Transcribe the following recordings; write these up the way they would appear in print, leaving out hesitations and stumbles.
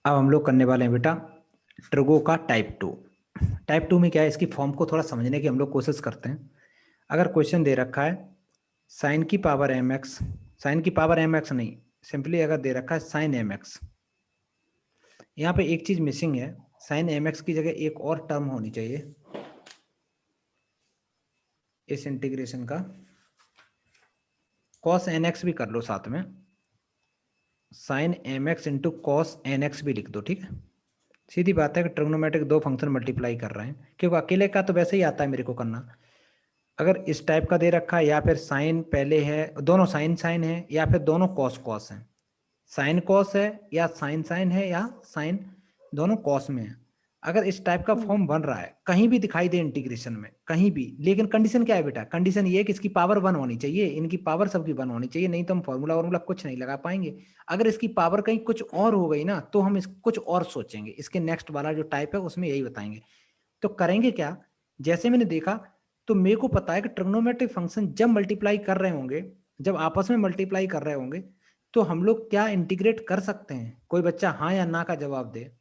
अब हम लोग करने वाले हैं बेटा ट्रिगो का टाइप 2। टाइप 2 में क्या है, इसकी फॉर्म को थोड़ा समझने की हम लोग कोशिश करते हैं। अगर क्वेश्चन दे रखा है साइन की पावर एम एक्स, साइन की पावर एम एक्स नहीं, सिंपली अगर दे रखा है साइन एम एक्स, यहाँ पे एक चीज मिसिंग है, साइन एम एक्स की जगह एक और टर्म होनी चाहिए इस इंटीग्रेशन का, कॉस एन एक्स भी कर लो साथ में, sine m x into cos n x भी लिख दो, ठीक है। सीधी बात है कि ट्रिग्नोमेट्रिक दो फंक्शन मल्टीप्लाई कर रहे हैं, क्योंकि अकेले का तो वैसे ही आता है मेरे को करना। अगर इस टाइप का दे रखा है या फिर साइन पहले है, दोनों साइन साइन है या फिर दोनों कॉस कॉस है, साइन कॉस है या साइन साइन है या साइन दोनों कॉस में है, अगर इस टाइप का फॉर्म बन रहा है कहीं भी दिखाई दे इंटीग्रेशन में कहीं भी, लेकिन कंडीशन क्या है बेटा, कंडीशन ये है कि इसकी पावर 1 होनी चाहिए, इनकी पावर सबकी 1 होनी चाहिए, नहीं तो हम फॉर्मूला वॉर्मूला कुछ नहीं लगा पाएंगे। अगर इसकी पावर कहीं कुछ और हो गई ना तो हम कुछ और सोचेंगे, इसके नेक्स्ट वाला जो टाइप है उसमें यही बताएंगे। तो करेंगे क्या, जैसे मैंने देखा तो मेरे को पता है कि ट्रिग्नोमेट्रिक फंक्शन जब मल्टीप्लाई कर रहे होंगे, जब आपस में मल्टीप्लाई कर रहे होंगे तो हम लोग क्या इंटीग्रेट कर सकते हैं। कोई बच्चा हाँ या ना का जवाब दे।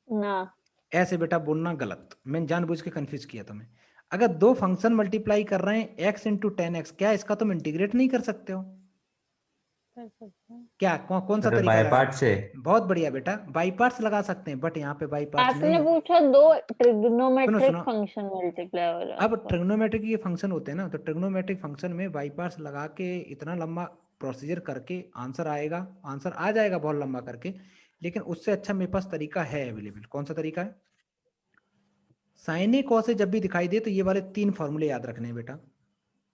ना। ऐसे बेटा बोलना गलत, मैंने जानबूझ के कंफ्यूज किया तुम्हें। अगर दो फंक्शन मल्टीप्लाई कर रहे हैं x इंटू टेन एक्स, क्या इसका तुम इंटीग्रेट नहीं कर सकते हो? कर सकते हैं। क्या कौन सा अरे तरीका बाय लगा? पार्ट से। बहुत बढ़िया बेटा, बाई पार्ट्स लगा सकते हैं, बट यहाँ पे बाई पार्ट्स नहीं आपने है। पूछा दो सुनो ट्रिग्नोमेट्रिक सुनो, फंक्शन मल्टीप्लाई हो रहा अब है। ट्रिग्नोमेट्रिक ये फंक्शन होते हैं ना, तो ट्रिग्नोमेट्रिक फंक्शन में बाई पार्ट्स लगा के इतना लंबा प्रोसीजर करके आंसर आएगा, आंसर आ जाएगा बहुत लंबा करके, लेकिन उससे अच्छा मेरे पास तरीका है अवेलेबल। कौन सा तरीका है? साइन ए कॉस ए जब भी दिखाई दे तो ये वाले 3 फॉर्मूले याद रखने हैं बेटा।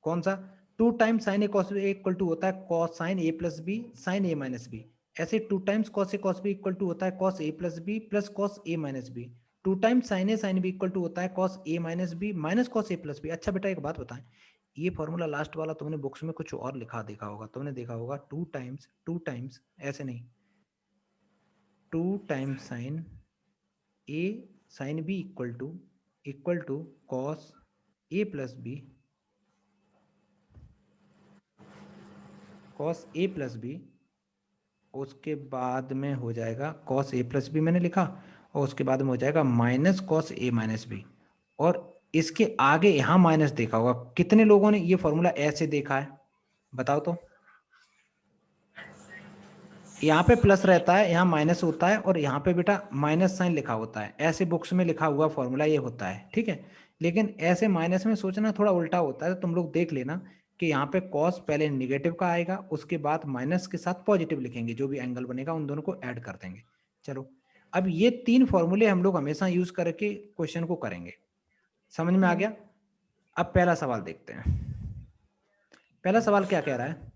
कौन सा? 2 times sine a cos a equal to होता है कॉस साइन ए प्लस बी साइन ए माइनस बी, ऐसे 2 times cos a cos b equal to होता है cos a plus b plus cos a minus b, 2 times sine A sine b equal to होता है cos a minus b minus cos a plus b. अच्छा बेटा एक बात बताएं, ये फॉर्मूला लास्ट वाला तुमने बुक्स में कुछ और लिखा देखा होगा, तुमने देखा होगा 2 टाइम्स ऐसे नहीं, 2 times sine A sine b equal to cos a plus b cos a plus b, उसके बाद में हो जाएगा कॉस ए प्लस बी मैंने लिखा, और उसके बाद में हो जाएगा minus cos a minus B, और इसके आगे यहां माइनस देखा होगा। कितने लोगों ने ये फॉर्मूला ऐसे देखा है बताओ तो? यहाँ पे प्लस रहता है, यहाँ माइनस होता है, और यहाँ पे बेटा माइनस साइन लिखा होता है, ऐसे बुक्स में लिखा हुआ फॉर्मूला ये होता है, ठीक है। लेकिन ऐसे माइनस में सोचना थोड़ा उल्टा होता है, तो तुम लोग देख लेना कि यहाँ पे कॉस पहले नेगेटिव का आएगा, उसके बाद माइनस के साथ पॉजिटिव लिखेंगे, जो भी एंगल बनेगा उन दोनों को ऐड कर देंगे। चलो, अब ये 3 फॉर्मूले हम लोग हमेशा यूज करके क्वेश्चन को करेंगे। समझ में आ गया? अब पहला सवाल देखते हैं। पहला सवाल क्या कह रहा है?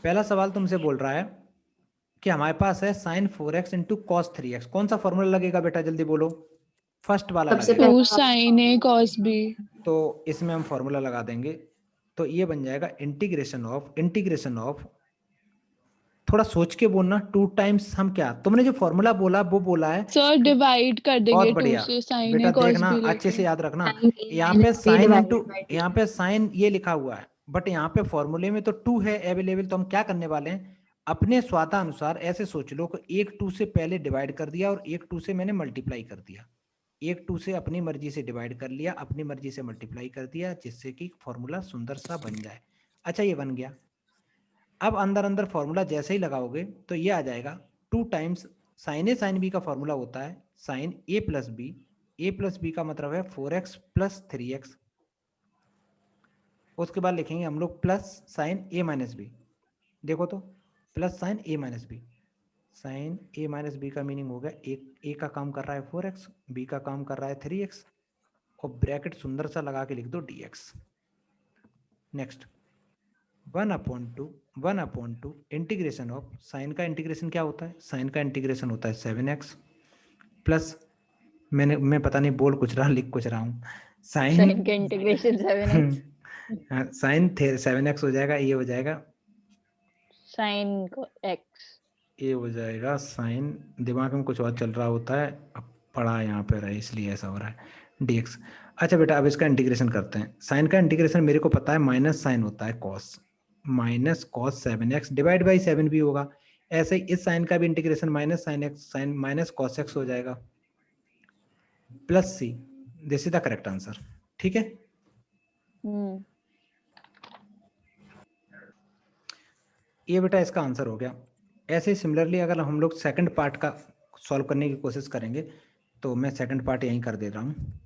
पहला सवाल तुमसे बोल रहा है कि हमारे पास है sign 4x into cos 3x, कौन सा फॉर्मूला लगेगा बेटा जल्दी बोलो? फर्स्ट वाला लगेगा। 2 sin A cos B। तो इसमें हम फॉर्मूला लगा देंगे, तो ये बन जाएगा इंटीग्रेशन ऑफ, थोड़ा सोच के बोलना, 2 टाइम्स हम क्या, तुमने जो फॉर्मूला बोला वो बोला है सर डिवाइड कर बहुत देंगे 2 बढ़िया से sin बेटा, A cos देखना B अच्छे से लेके। याद रखना, यहाँ पे साइन इंटू, यहाँ पे साइन ये लिखा हुआ है, बट यहाँ पे फॉर्मूले में तो 2 है अवेलेबल, तो हम क्या करने वाले हैं, अपने स्वादानुसार ऐसे सोच लो कि एक 2 से पहले डिवाइड कर दिया और एक 2 से मैंने मल्टीप्लाई कर दिया, एक 2 से अपनी मर्जी से डिवाइड कर लिया, अपनी मर्जी से मल्टीप्लाई कर दिया, जिससे कि फॉर्मूला सुंदर सा बन जाए। अच्छा ये बन गया। अब अंदर अंदर फॉर्मूला जैसे ही लगाओगे तो ये आ जाएगा 2 टाइम्स साइन ए साइन बी का फॉर्मूला होता है साइन ए प्लस बी का मतलब है 4x प्लस 3x, उसके बाद लिखेंगे हम लोग प्लस साइन ए माइनस बी, देखो तो प्लस साइन ए माइनस बी, साइन ए माइनस बी का मीनिंग हो गया एक ए का काम कर रहा है 4x, बी का काम कर रहा है 3x, और ब्रैकेट सुंदर सा लगा के लिख दो dx। Next 1/2 integration of, sine का इंटीग्रेशन क्या होता है, साइन का इंटीग्रेशन होता है 7x प्लस, मैं पता नहीं बोल कुछ रहा लिख कुछ रहा हूँ, साइन का इंटीग्रेशन 7x साइन 7x हो जाएगा, ये हो जाएगा साइन को x, ये हो जाएगा साइन, दिमाग में कुछ और चल रहा होता है, अब पढ़ा यहाँ पे रहा है इसलिए ऐसा हो रहा है dx। अच्छा बेटा अब इसका इंटीग्रेशन करते हैं। साइन का इंटीग्रेशन मेरे को पता है माइनस साइन होता है cos, minus cos 7x divide by 7 भी होगा, ऐसे ही इस साइन का भी integration minus sine x sine minus cos x हो जाएगा plus c, this is the correct answer. ठीक है, ये बेटा इसका आंसर हो गया। ऐसे ही सिमिलरली अगर हम लोग सेकंड पार्ट का सॉल्व करने की कोशिश करेंगे तो मैं सेकंड पार्ट यहीं कर दे रहा हूँ।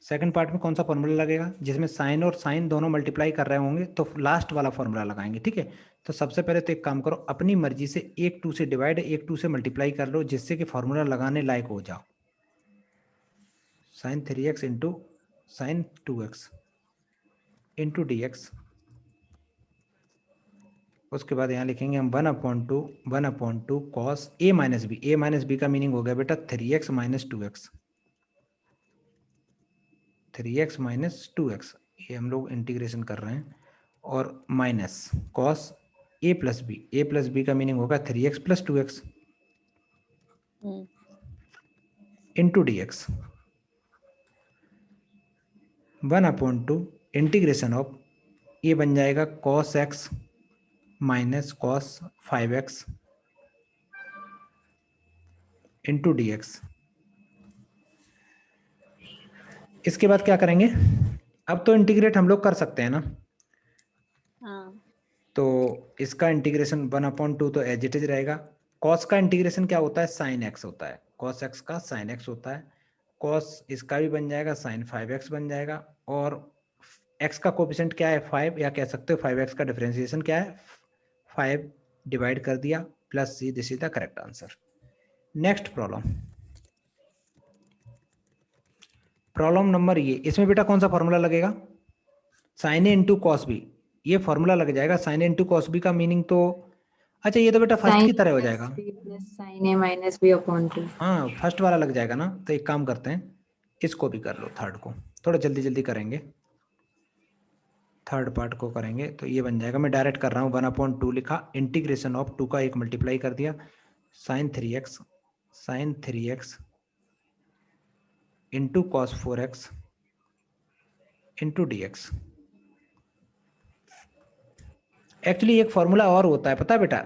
सेकंड पार्ट में कौन सा फॉर्मूला लगेगा, जिसमें साइन और साइन दोनों मल्टीप्लाई कर रहे होंगे तो लास्ट वाला फॉर्मूला लगाएंगे। ठीक है, तो सबसे पहले तो एक काम करो, अपनी मर्जी से एक 2 से डिवाइड एक 2 से मल्टीप्लाई कर लो, जिससे कि फॉर्मूला लगाने लायक हो जाओ। Sine 3x into sine 2x into d x. उसके बाद यहाँ लिखेंगे हम 1/2 cos a minus b. a minus b का मीनिंग हो गया बेटा 3x minus 2x, 3x minus 2x, ये हम लोग इंटीग्रेशन कर रहे हैं, और minus cos a plus b. a plus B का मीनिंग होगा 3x plus 2x into d x. 1/2 integration of ये बन जाएगा cos x minus cos 5x into d x. इसके बाद क्या करेंगे, अब तो इंटीग्रेट हम लोग कर सकते हैं ना। हाँ, तो इसका इंटीग्रेशन 1/2 तो एज इट इज रहेगा। कॉस का इंटीग्रेशन क्या होता है, साइन एक्स होता है, कॉस एक्स का साइन एक्स होता है। कॉस इसका भी बन जाएगा साइन 5x बन जाएगा, और x का कोफिशिएंट क्या है 5, या कह सकते हो 5x का डिफरेंशिएशन क्या है 5 डिवाइड कर दिया plus c, this is the correct answer. Next problem, problem number ये, इसमें बेटा कौन सा फॉर्मूला लगेगा, sine a into cos b. ये फॉर्मूला लग जाएगा। Sine a into cos b का मीनिंग तो, अच्छा ये तो बेटा फर्स्ट की तरह हो जाएगा। साइन ए माइनस बी अपॉन 2। हाँ फर्स्ट वाला लग जाएगा ना, तो एक काम करते हैं, इसको भी कर लो, थर्ड को थोड़ा जल्दी जल्दी करेंगे, थर्ड पार्ट को करेंगे तो ये बन जाएगा। मैं डायरेक्ट कर रहा हूँ, 1/2 लिखा, इंटीग्रेशन ऑफ 2 का एक मल्टीप्लाई कर दिया, sine 3x into cos 4x into d x. Actually एक फॉर्मूला और होता है पता है बेटा,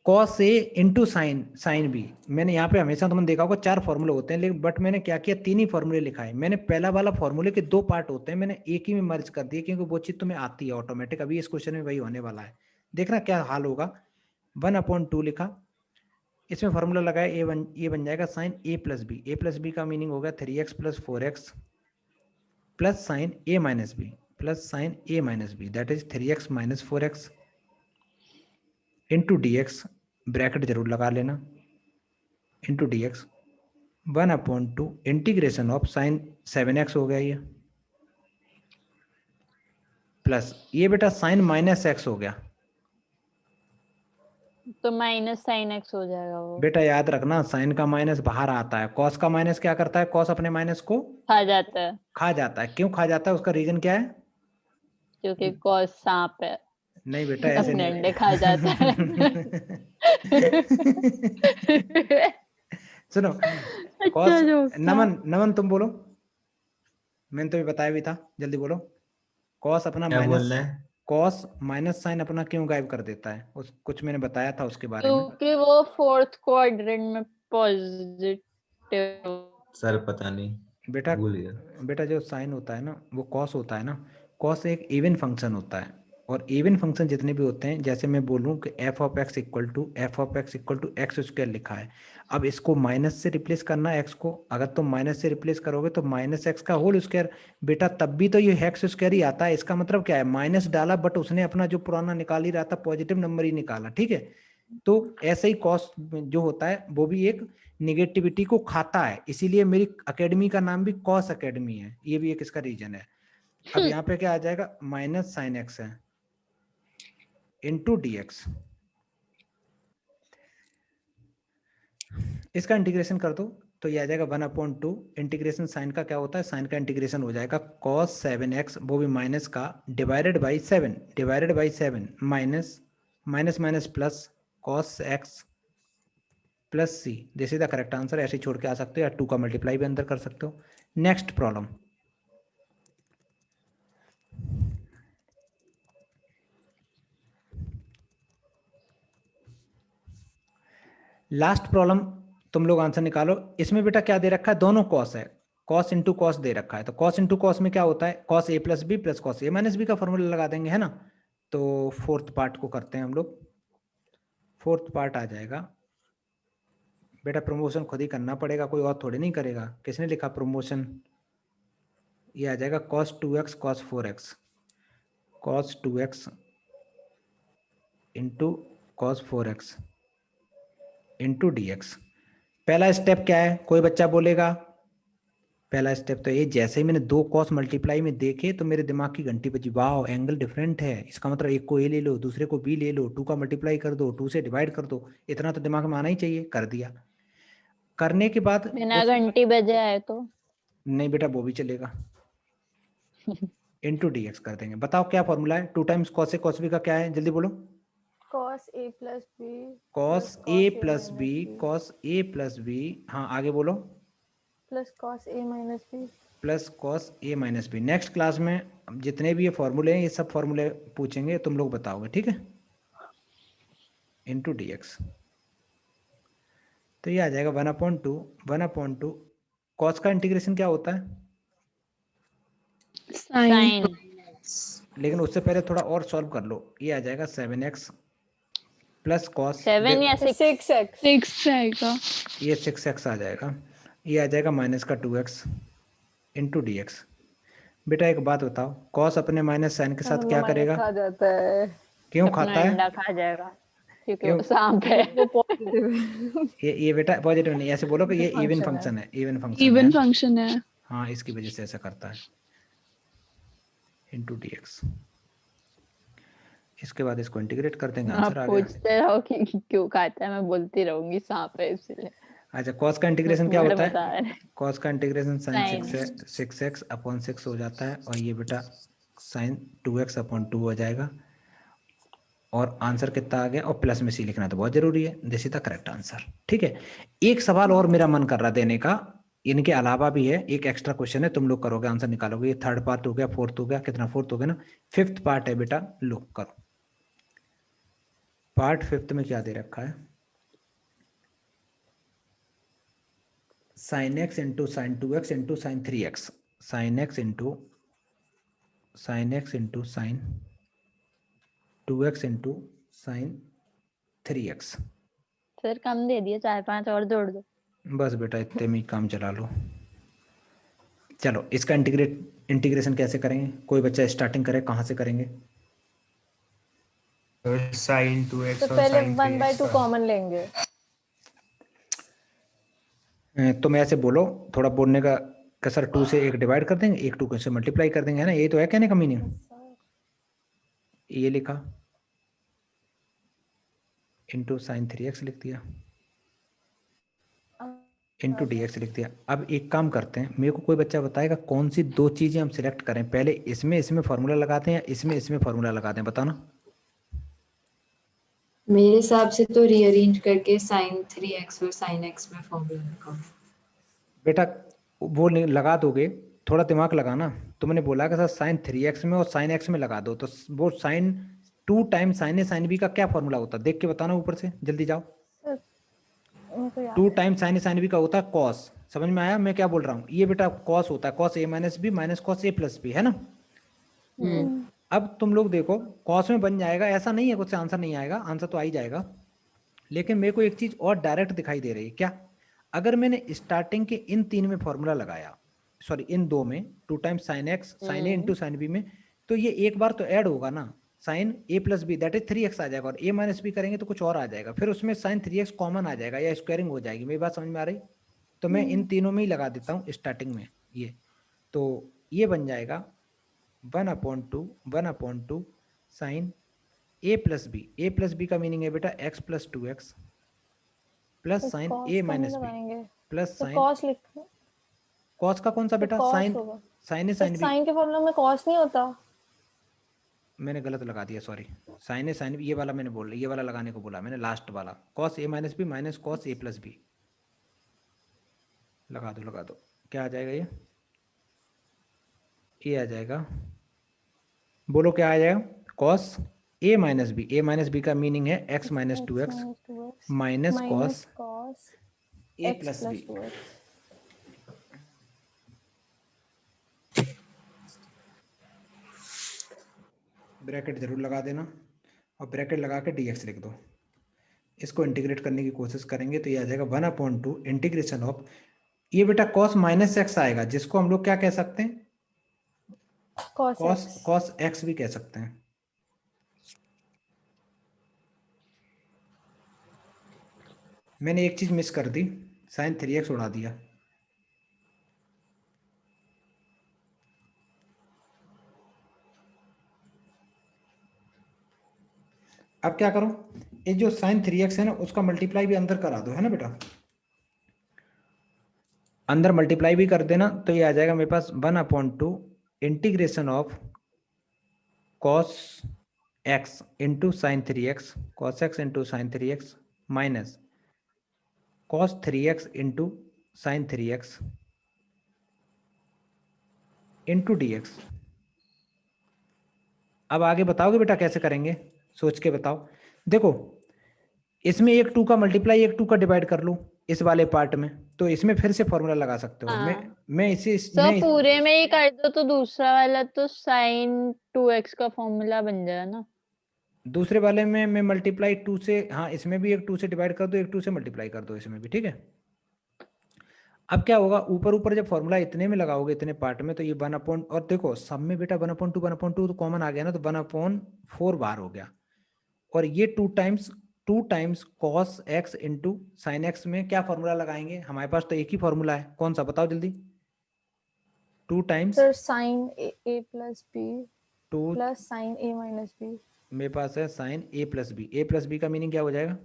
cos a into sine b. मैंने यहाँ पे हमेशा तुमने देखा होगा 4 फॉर्मूले होते हैं, लेकिन बट मैंने क्या किया, 3 ही फॉर्मूले लिखा है। मैंने पहला वाला फॉर्मूले के 2 पार्ट होते हैं, मैंने एक ही में मर्ज कर दिया, क्योंकि वो चीज तुम्हें आती है ऑटोमेटिक। अभी इस क्वेश्चन में वही होने वाला है, देखना क्या हाल होगा। 1/2 लिखा, इसमें फॉर्मूला लगाया, ये बन जाएगा sine a plus b. a plus B का मीनिंग होगा 3x plus 4x plus sine a minus B, plus sine a minus b, that is 3x minus 4x into d x, bracket जरूर लगा लेना, into d x. 1/2 integration of sine 7x हो गया ये, plus ये बेटा sign minus x हो गया। तो माइनस साइन एक्स हो जाएगा वो। बेटा याद रखना, साइन का माइनस बाहर आता है, कॉस का माइनस क्या करता है, कॉस अपने माइनस को खा जाता है, खा जाता है। क्यों खा जाता है, उसका रीजन क्या है, क्योंकि कॉस सांप है, नहीं बेटा ऐसे अपने नहीं अंडे खा जाता है। सुनो, कॉस अच्छा जोक था। नमन तुम बोलो, मैंने तुम्हें बताया भी था, जल्दी बोलो। कॉस अपना क्या बोल माइनस, रहे हैं? कॉस माइनस साइन अपना क्यों गायब कर देता है, उस कुछ मैंने बताया था उसके बारे में। क्योंकि वो फोर्थ क्वाड्रेंट में पॉजिटिव। सर पता नहीं, बेटा भूल गया। बेटा जो साइन होता है ना, वो कॉस होता है ना, कॉस एक इवन फंक्शन होता है, और इवन फंक्शन जितने भी होते हैं, जैसे मैं बोलूँ कि f of x equal to x square लिखा है, अब इसको माइनस से रिप्लेस करना है एक्स को, अगर तुम माइनस से रिप्लेस करोगे तो माइनस एक्स का होल स्क्वायर। बेटा तब भी तो ये एक्स स्क्वायर ही आता है, इसका मतलब क्या है, माइनस डाला बट उसने अपना जो पुराना निकाल ही रहा था, पॉजिटिव नंबर ही निकाला। ठीक है, तो ऐसे ही कॉस जो होता है वो भी एक निगेटिविटी को खाता है, इसीलिए मेरी एकेडमी का नाम भी कॉस एकेडमी है, ये भी एक इसका रीजन है। अब यहाँ पे क्या आ जाएगा, माइनस साइन एक्स है इंटू डी एक्स, इसका इंटीग्रेशन कर दो तो ये आ जाएगा 1/2 इंटीग्रेशन साइन का क्या होता है, साइन का इंटीग्रेशन हो जाएगा cos 7x, वो भी माइनस का, divided by 7 minus minus minus plus cos x plus c, this is the correct answer. ऐसे छोड़ के आ सकते हो, या 2 का मल्टीप्लाई भी अंदर कर सकते हो। नेक्स्ट प्रॉब्लम, लास्ट प्रॉब्लम तुम लोग आंसर निकालो। इसमें बेटा क्या दे रखा है, दोनों कॉस है, कॉस इंटू कॉस दे रखा है। तो कॉस इंटू कॉस में क्या होता है, cos a plus b plus cos a minus b का फॉर्मूला लगा देंगे, है ना। तो फोर्थ पार्ट को करते हैं हम लोग। फोर्थ पार्ट आ जाएगा बेटा, प्रमोशन खुद ही करना पड़ेगा, कोई और थोड़ी नहीं करेगा। किसने लिखा प्रमोशन, ये आ जाएगा cos 2x cos 4x, cos 2x into cos 4x into dx। पहला स्टेप क्या है, कोई बच्चा बोलेगा। पहला स्टेप तो ये, जैसे ही मैंने दो कॉस मल्टीप्लाई में देखे तो मेरे दिमाग की घंटी बजी, वाह एंगल डिफरेंट है, इसका मतलब एक को ए ले लो, दूसरे को बी ले लो, 2 का मल्टीप्लाई कर दो, 2 से डिवाइड कर दो, इतना तो दिमाग में आना ही चाहिए। कर दिया। करने के बाद बिना उस, घंटी बजे आए तो नहीं बेटा वो भी चलेगा, इंटू dx कर देंगे। बताओ क्या फॉर्मूला है, 2 times cos a cos b का क्या है, जल्दी बोलो। cos a plus b cos plus a cos a plus b, minus b cos a plus b, हाँ आगे बोलो, plus cos a minus b plus cos a minus b. Next class में जितने भी ये फॉर्मूले हैं, ये सब फॉर्मूले पूछेंगे, तुम लोग बताओगे, ठीक है, इंटू dx। तो ये आ जाएगा 1/2 कॉस का इंटीग्रेशन क्या होता है, साइन साइन लेकिन उससे पहले थोड़ा और सॉल्व कर लो। ये आ जाएगा 7x प्लस कॉस, 7 या 6 6x 6 आएगा। ये 6x आ जाएगा। ये आ जाएगा माइनस का 2x इंटू dx। बेटा एक बात बताओ, कॉस अपने माइनस साइन के साथ क्या करेगा, खा जाता है क्यों अपना खाता है, अंडा खा जाएगा क्योंकि क्यों? वो सांप है। वो पॉजिटिव ये बेटा पॉजिटिव नहीं, ऐसे बोलो कि ये इवन function है। फंक्शन है, इवन फंक्शन इवन है। फंक्शन है। हाँ इसकी वजह से ऐसा करता है, इंटू dx। इसके बाद इसको इंटीग्रेट कर देंगे, आप आंसर आ गया। पूछते रहो कि क्यों खाता है, मैं बोलती रहूंगी सांप है इसलिए। अच्छा कॉस का इंटीग्रेशन क्या बड़े होता बता है, रहे कॉस का integration sign sign 6x upon 6 हो जाता है, और ये बेटा साइन 2x अपॉन 2 हो जाएगा। और आंसर कितना आ गया, और प्लस में सी लिखना तो बहुत जरूरी है, this is the correct answer. ठीक है, एक सवाल और मेरा मन कर रहा देने का, इनके अलावा भी है, एक एक्स्ट्रा क्वेश्चन है, तुम लोग करोगे आंसर निकालोगे। ये थर्ड पार्ट हो गया, फोर्थ हो गया, कितना फोर्थ हो गया ना, फिफ्थ पार्ट है बेटा, लो करो। पार्ट फिफ्थ में क्या दे रखा है, sine x into sine 2x into sine 3x, sine x into sine 2x into sine 3x। Sir कम दे दिए, 4-5 और जोड़ दो। बस बेटा इतने में ही काम चला लो। चलो इसका इंटीग्रेशन कैसे करेंगे, कोई बच्चा स्टार्टिंग करे, कहाँ से करेंगे। साइन 2x तो और पहले साइन 1/2 कॉमन लेंगे। तुम ऐसे बोलो, थोड़ा बोलने का कसर, 2 से 1 डिवाइड कर देंगे, 1 2 से मल्टीप्लाई कर देंगे, है ना, ये तो है कहने का मीनिंग। ये लिखा इंटू साइन 3x लिख दिया, इंटू dx लिख दिया। अब एक काम करते हैं, मेरे को कोई बच्चा बताएगा कौन सी दो चीजें हम सिलेक्ट करें, पहले इसमें फार्मूला लगाते हैं या इसमें फार्मूला लगाते हैं, बताना। मेरे हिसाब से तो रीअरेंज करके sin 3x और sin x में फॉर्मूला लगाओ। बेटा वो नहीं लगा दोगे, थोड़ा दिमाग लगाना। तुमने बोला कि सर साइन 3x में और साइन x में लगा दो, तो वो साइन 2 टाइम साइन ए साइन बी का क्या फॉर्मूला होता है, देख के बताना ऊपर से, जल्दी जाओ। 2 टाइम साइन ए साइन बी का होता है कॉस, समझ में आया मैं क्या बोल रहा हूँ, ये बेटा कॉस होता है, cos a minus b minus cos a plus B, है ना। अब तुम लोग देखो, कॉस में बन जाएगा, ऐसा नहीं है कुछ आंसर नहीं आएगा, आंसर तो आ ही जाएगा। लेकिन मेरे को एक चीज और डायरेक्ट दिखाई दे रही है, क्या, अगर मैंने स्टार्टिंग के इन 3 में फॉर्मूला लगाया, सॉरी इन 2 में, 2 times sine x sine a into sine b में, तो ये एक बार तो ऐड होगा ना, sine A plus b that is 3x आ जाएगा, और ए माइनस बी करेंगे तो कुछ और आ जाएगा, फिर उसमें साइन 3x कॉमन आ जाएगा या स्क्वायरिंग हो जाएगी। मेरी बात समझ में आ रही, तो मैं इन तीनों में ही लगा देता हूँ स्टार्टिंग में, ये तो ये बन जाएगा 1/2 साइन ए प्लस बी का मीनिंग है बेटा x plus 2x plus sine ए minus B plus sine, cos लिख, कॉस का कौन सा बेटा, cos साइन होगा। साइन ए साइन बी, साइन के फॉर्मूला में cos नहीं होता। मैंने गलत लगा दिया, सॉरी, साइन ए साइन बी ये वाला मैंने बोल, ये वाला लगाने को बोला मैंने, लास्ट वाला cos a minus b minus cos a plus B, लगा दो, क्या आ जाएगा ये आ जाएगा, बोलो क्या आ जाएगा, कॉस ए माइनस बी का मीनिंग है x minus two x minus cos cos a x plus b. plus 2x. Bracket जरूर लगा देना और ब्रैकेट लगा के dx लिख दो। इसको इंटीग्रेट करने की कोशिश करेंगे तो ये आ जाएगा 1/2 इंटीग्रेशन ऑफ, ये बेटा कॉस माइनस एक्स आएगा जिसको हम लोग क्या कह सकते हैं, Cos cos x. Cos x भी कह सकते हैं। मैंने एक चीज मिस कर दी, साइन 3x उड़ा दिया। अब क्या करो, ये जो साइन 3x है ना उसका मल्टीप्लाई भी अंदर करा दो, है ना बेटा, अंदर मल्टीप्लाई भी कर देना तो ये आ जाएगा मेरे पास 1/2 integration of cos x into sine 3x, cos x into sine 3x minus cos 3x into sine 3x into dx। अब आगे बताओगे बेटा कैसे करेंगे, सोच के बताओ। देखो इसमें एक 2 का मल्टीप्लाई एक 2 का डिवाइड कर लूं इस वाले पार्ट में, तो इसमें फिर से फॉर्मूला लगा सकते हो। हाँ। मैं इसे सर पूरे में ही कर दो तो दूसरा वाला तो sin 2x का फॉर्मूला बन जाएगा ना। दूसरे वाले में मैं मल्टीप्लाई 2 से, हाँ इसमें भी एक 2 से डिवाइड कर दो, एक 2 से मल्टीप्लाई कर दो इसमें भी, ठीक है। अब क्या होगा, ऊपर ऊपर जब फॉर्मूला इतने में लगाओगे इतने पार्ट में तो ये 1/, और देखो सब में बेटा 1/2 तो कॉमन आ गया ना, तो 1/4 बार हो गया। और ये 2 times cos x into sine x में क्या फॉर्मूला लगाएंगे, हमारे पास तो एक ही फॉर्मूला है, कौन सा बताओ जल्दी। 2 times Sir, sin a plus b 2, plus sin a minus b. मेरे पास है साइन ए प्लस बी का मीनिंग क्या हो जाएगा,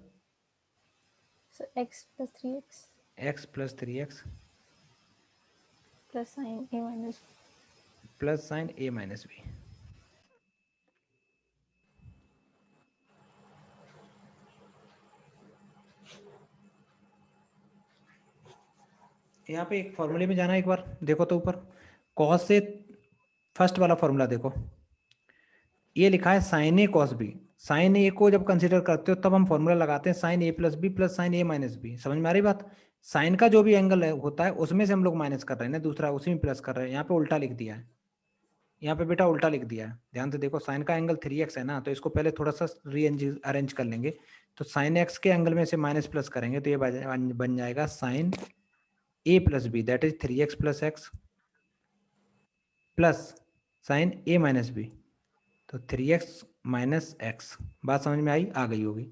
So x plus 3x x plus 3x plus sin a minus b. Plus sine A minus b. यहाँ पे एक फॉर्मूले में जाना, एक बार देखो तो ऊपर कॉस से फर्स्ट वाला फॉर्मूला देखो, ये लिखा है sine a cos B. Sine ए को जब कंसीडर करते हो तब हम फॉर्मूला लगाते हैं साइन ए प्लस बी प्लस साइन ए माइनस बी। समझ में आ रही बात, साइन का जो भी एंगल होता है उसमें से हम लोग माइनस कर रहे हैं ना, दूसरा उसी में प्लस कर रहे हैं। यहाँ पे उल्टा लिख दिया है, यहाँ पे बेटा उल्टा लिख दिया है, ध्यान से देखो। साइन का एंगल 3x है ना, तो इसको पहले थोड़ा सा अरेंज कर लेंगे। तो साइन एक्स के एंगल में से माइनस प्लस करेंगे तो ये बन जाएगा sine A plus b, that is 3x plus x plus sine A minus b, तो 3x माइनस एक्स। बात समझ में आई, आ गई होगी।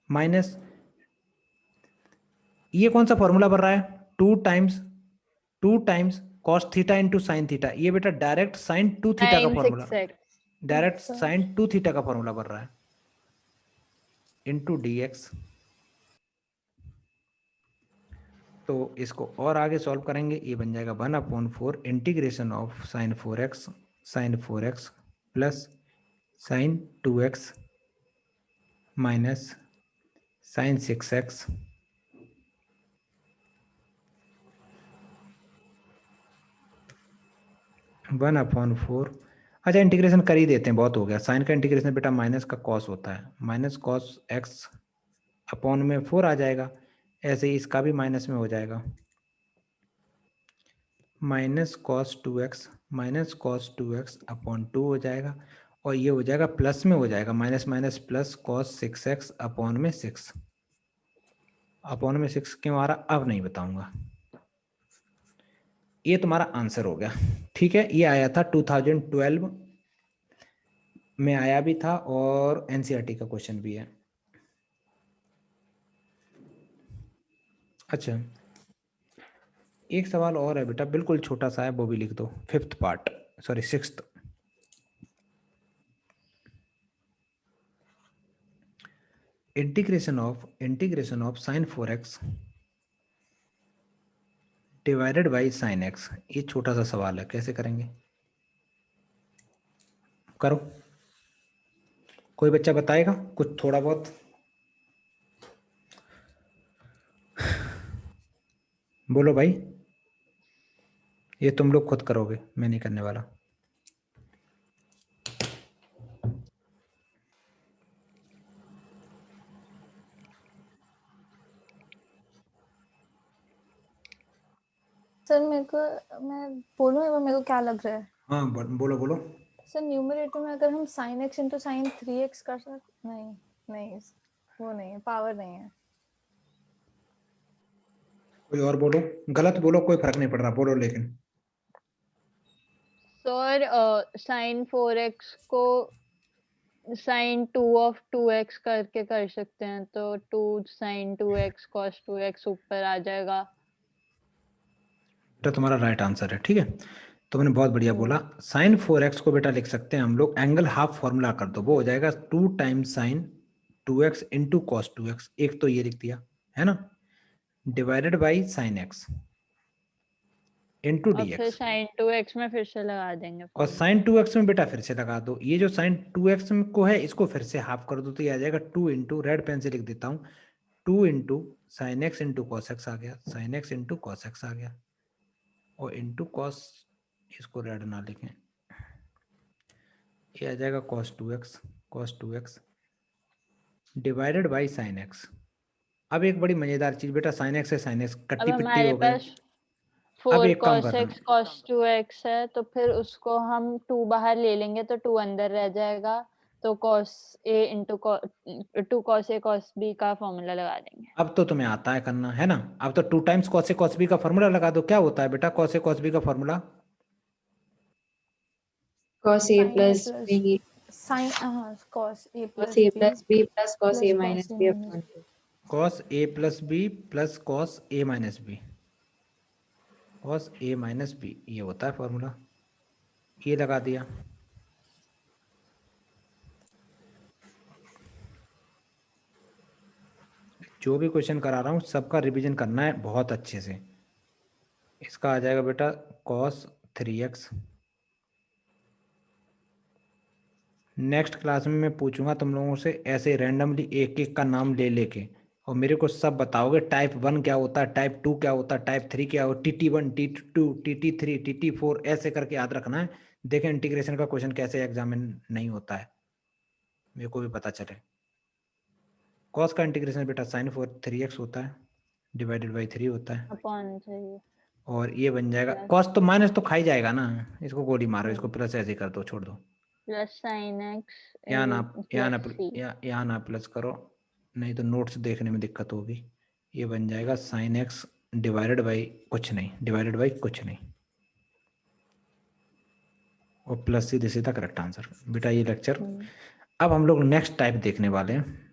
माइनस ये कौन सा फॉर्मूला बन रहा है, 2 times cos theta into sine theta, ये बेटा डायरेक्ट साइन 2 थीटा का sin फॉर्मूला, 6x। डायरेक्ट अच्छा। साइन 2 थीटा का फॉर्मूला बन रहा है इंटू dx। तो इसको और आगे सॉल्व करेंगे, ये बन जाएगा 1/4 integration of sine 4x plus sine 2x minus sine 6x one upon 4। अच्छा इंटीग्रेशन कर ही देते हैं, बहुत हो गया। साइन का इंटीग्रेशन बेटा माइनस का कॉस होता है, माइनस कॉस एक्स अपॉन में 4 आ जाएगा, ऐसे ही इसका भी माइनस में हो जाएगा, माइनस कॉस 2x अपॉन 2 हो जाएगा, और ये हो जाएगा प्लस में हो जाएगा, minus minus plus cos 6x upon में 6। अपॉन में 6 क्यों आ रहा अब नहीं बताऊंगा। ये तुम्हारा आंसर हो गया, ठीक है। ये आया था 2012 में आया भी था, और एनसीईआरटी का क्वेश्चन भी है। अच्छा एक सवाल और है बेटा, बिल्कुल छोटा सा है, वो भी लिख दो, 6th। Integration of sine 4x divided by sine x। ये छोटा सा सवाल है, कैसे करेंगे, करो। कोई बच्चा बताएगा कुछ थोड़ा बहुत, बोलो भाई। ये तुम लोग खुद करोगे, मैं नहीं करने वाला। सर मेरे को, मैं बोलूँ एक बार मेरे को क्या लग रहा है हाँ बोलो बोलो। सर, न्यूमरेटर में अगर हम sin x into sin 3x कर सकते, नहीं नहीं वो नहीं है, पावर नहीं है। कोई और बोलो, गलत बोलो कोई फर्क नहीं पड़ रहा, बोलो लेकिन। सर sin 4x को sin 2 of 2x करके कर सकते हैं, तो 2 sin 2x cos 2x ऊपर आ जाएगा। बेटा तुम्हारा राइट आंसर है, ठीक है। तुमने बहुत बढ़िया बोला। sin 4x को बेटा लिख सकते हैं हम लोग, एंगल हाफ फॉर्मूला कर दो, वो हो जाएगा 2 times sin 2x into cos 2x, एक तो ये लिख दिया है ना, divided by sin x into और डी फिर एक्स। sin 2x में फिर से लगा देंगे और formula। sin 2x में बेटा फिर से लगा दो, ये जो sin 2x को है इसको फिर से हाफ कर दो, तो ये आ जाएगा 2 इंटू, रेड पेन से लिख देता हूँ, 2 into sine x into cos x आ गया, sine x into cos x आ गया, और इंटू कॉस, इसको रेड ना लिखें, ये आ जाएगा cos 2x divided by sine x. अब एक बड़ी मजेदार चीज बेटा, साइन एक्स से साइन एक्स अब कट्टी पिट्टी हमारे हो गए। पास अब 4 एक काम cos करना, x cos 2x है, तो फिर उसको हम 2 बाहर ले लेंगे तो 2 अंदर रह जाएगा, तो cos a into 2 cos a cos b का फॉर्मूला लगा देंगे। अब तो तुम्हें आता है करना है ना। अब तो 2 times cos a cos b का फॉर्मूला लगा दो, क्या होता है बेटा cos a cos b का formula? cos a sin a plus plus b sin cos a cos plus a b plus b plus cos a plus minus cos a b minus upon 2. cos a plus b plus cos a minus b, cos a minus b, ये होता है formula, ये लगा दिया। जो भी question करा रहा हूँ सबका रिवीजन करना है बहुत अच्छे से। इसका आ जाएगा बेटा cos 3x। नेक्स्ट क्लास में मैं पूछूंगा तुम लोगों से ऐसे रैंडमली एक एक का नाम ले लेके, और मेरे को सब बताओगे टाइप 1 क्या होता है, टाइप 2 क्या होता है, टाइप 3 क्या होता है, TT1 TT2 TT3 TT4 ऐसे करके याद रखना है। देखें इंटीग्रेशन का क्वेश्चन कैसे एग्जाम में नहीं होता है, मेरे को भी पता चले। कॉस का इंटीग्रेशन बेटा sin 3x होता है, डिवाइडेड बाई 3 होता है, अपॉन चाहिए और ये बन जाएगा Plus. कॉस तो माइनस तो खाई जाएगा ना, इसको गोली मारो, इसको प्लस ऐसे कर दो, छोड़ दो, प्लस sin x यहाँ ना प्लस c। यहाँ ना प्लस करो, नहीं तो नोट्स देखने में दिक्कत होगी। ये बन जाएगा साइन एक्स डिवाइडेड बाई कुछ नहीं, डिवाइडेड बाई कुछ नहीं, और प्लस सीधे सीधा करेक्ट आंसर बेटा। ये लेक्चर अब हम लोग नेक्स्ट टाइप देखने वाले हैं।